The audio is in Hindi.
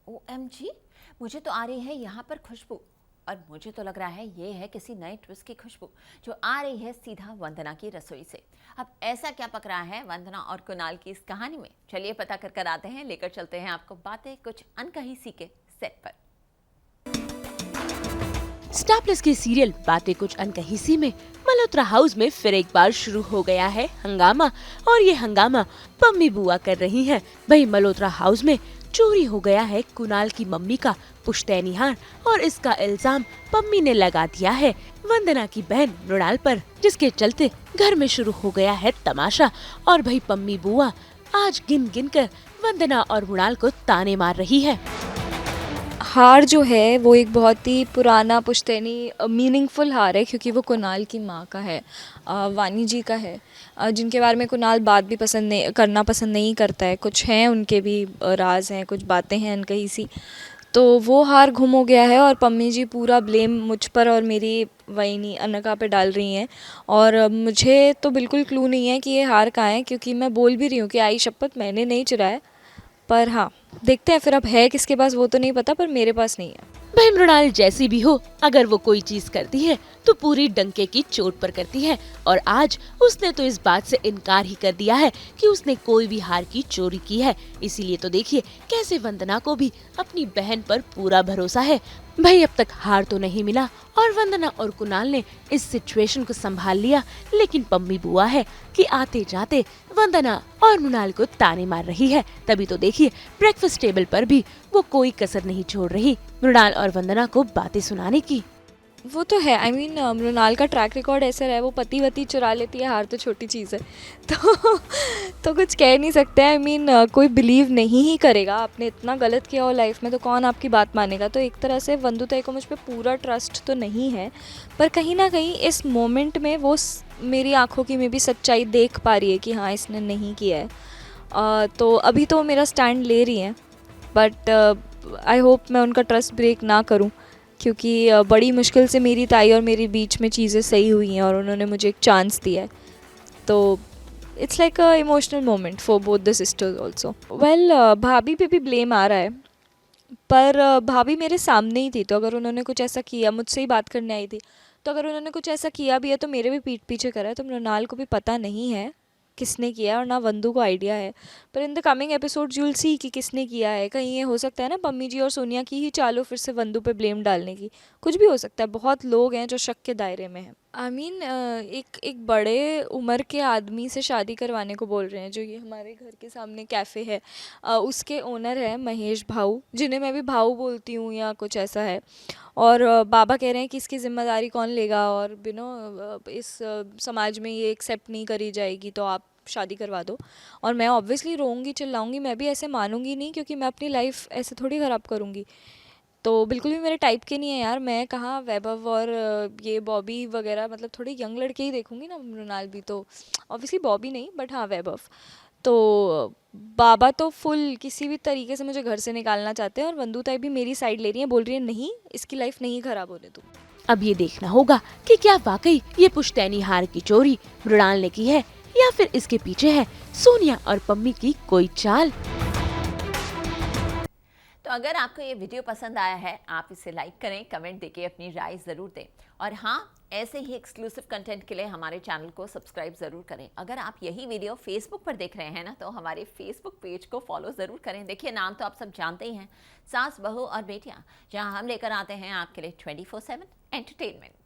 OMG, मुझे तो आ रही है यहाँ पर खुशबू, और मुझे तो लग रहा है ये है किसी नए ट्विस्ट की खुशबू जो आ रही है सीधा वंदना की रसोई से। अब ऐसा क्या पक रहा है वंदना और कुणाल की इस कहानी में, चलिए पता कर आते हैं। लेकर चलते हैं आपको बातें कुछ अनकही सी के सेट पर। स्टार प्लस के सीरियल बातें कुछ अनकही सी में मल्होत्रा हाउस में फिर एक बार शुरू हो गया है हंगामा, और ये हंगामा पम्मी बुआ कर रही हैं। भाई मल्होत्रा हाउस में चोरी हो गया है कुणाल की मम्मी का पुश्तैनी हार, और इसका इल्जाम पम्मी ने लगा दिया है वंदना की बहन मृणाल पर, जिसके चलते घर में शुरू हो गया है तमाशा। और भाई पम्मी बुआ आज गिन गिन कर वंदना और मृणाल को ताने मार रही है। हार जो है वो एक बहुत ही पुराना पुश्तैनी मीनिंगफुल हार है, क्योंकि वो कुणाल की माँ का है, वानी जी का है, जिनके बारे में कुणाल बात भी करना पसंद नहीं करता है। कुछ हैं उनके भी राज हैं, कुछ बातें हैं अनकही सी। तो वो हार गुम हो गया है और पम्मी जी पूरा ब्लेम मुझ पर और मेरी वहीनी अनका पे डाल रही हैं। और मुझे तो बिल्कुल क्लू नहीं है कि ये हार कहाँ है, क्योंकि मैं बोल भी रही हूँ कि आई शपथ मैंने नहीं चुराया। पर हाँ, देखते हैं फिर अब है किसके पास वो तो नहीं पता, पर मेरे पास नहीं है। भाई मृणाल जैसी भी हो, अगर वो कोई चीज करती है तो पूरी डंके की चोट पर करती है, और आज उसने तो इस बात से इनकार ही कर दिया है कि उसने कोई भी हार की चोरी की है। इसीलिए तो देखिए कैसे वंदना को भी अपनी बहन पर पूरा भरोसा है। भाई अब तक हार तो नहीं मिला और वंदना और कुणाल ने इस सिचुएशन को संभाल लिया, लेकिन पम्मी बुआ है कि आते जाते वंदना और मृणाल को ताने मार रही है। तभी तो देखिए ब्रेकफास्ट टेबल पर भी वो कोई कसर नहीं छोड़ रही मृणाल और वंदना को बातें सुनाने की। वो तो है, मृणाल का ट्रैक रिकॉर्ड ऐसा रहा है, वो पति वती चुरा लेती है, हार तो छोटी चीज़ है। तो कुछ कह नहीं सकते। कोई बिलीव नहीं ही करेगा। आपने इतना गलत किया हो लाइफ में तो कौन आपकी बात मानेगा। तो एक तरह से वंदुताई को मुझ पे पूरा ट्रस्ट तो नहीं है, पर कहीं ना कहीं इस मोमेंट में वो मेरी आंखों की में भी सच्चाई देख पा रही है कि हाँ इसने नहीं किया है। तो अभी तो मेरा स्टैंड ले रही हैं, बट आई होप मैं उनका ट्रस्ट ब्रेक ना करूं, क्योंकि बड़ी मुश्किल से मेरी ताई और मेरे बीच में चीज़ें सही हुई हैं और उन्होंने मुझे एक चांस दिया है। तो it's like a emotional moment for both the sisters also. Well, भाभी पे भी ब्लेम आ रहा है, पर भाभी मेरे सामने ही थी, तो अगर उन्होंने कुछ ऐसा किया, मुझसे ही बात करने आई थी, तो अगर उन्होंने कुछ ऐसा किया भी है तो मेरे भी पीठ पीछे करा है। तो मृणाल को भी पता नहीं है किसने किया है, और ना वंदू को आइडिया है। पर in the coming episode you will see कि किसने किया है। कहीं ये हो सकता है ना पम्मी जी और सोनिया की ही चालो फिर से वंदू पे ब्लेम डालने की, कुछ भी हो सकता है। बहुत लोग हैं जो शक के दायरे में हैं। एक बड़े उम्र के आदमी से शादी करवाने को बोल रहे हैं, जो ये हमारे घर के सामने कैफ़े है, उसके ओनर है महेश भाऊ, जिन्हें मैं भी भाऊ बोलती हूँ या कुछ ऐसा है। और बाबा कह रहे हैं कि इसकी ज़िम्मेदारी कौन लेगा, और इस समाज में ये एक्सेप्ट नहीं करी जाएगी, तो आप शादी करवा दो। और मैं ऑब्वियसली रोऊंगी चिल्लाऊंगी, मैं भी ऐसे मानूंगी नहीं, क्योंकि मैं अपनी लाइफ ऐसे थोड़ी ख़राब करूँगी। तो बिल्कुल भी मेरे टाइप के नहीं है यार। मैं कहाँ वैभव और ये बॉबी वगैरह, मतलब थोड़े यंग लड़के ही देखूंगी ना। मृणाल भी तो ऑब्वियसली, बॉबी नहीं बट हाँ वैभव। तो बाबा तो फुल किसी भी तरीके से मुझे घर से निकालना चाहते हैं, और वंदुताई भी मेरी साइड ले रही है, बोल रही है नहीं इसकी लाइफ नहीं ख़राब होने दूँ। अब ये देखना होगा कि क्या वाकई ये पुश्तैनी हार की चोरी मृणाल ने की है, या फिर इसके पीछे है सोनिया और पम्मी की कोई चाल। तो अगर आपको ये वीडियो पसंद आया है, आप इसे लाइक करें, कमेंट देके अपनी राय ज़रूर दें, और हाँ, ऐसे ही एक्सक्लूसिव कंटेंट के लिए हमारे चैनल को सब्सक्राइब ज़रूर करें। अगर आप यही वीडियो फेसबुक पर देख रहे हैं ना, तो हमारे फेसबुक पेज को फॉलो ज़रूर करें। देखिए नाम तो आप सब जानते ही हैं, सास बहू और बेटियाँ, जहाँ हम लेकर आते हैं आपके लिए 24/7 एंटरटेनमेंट।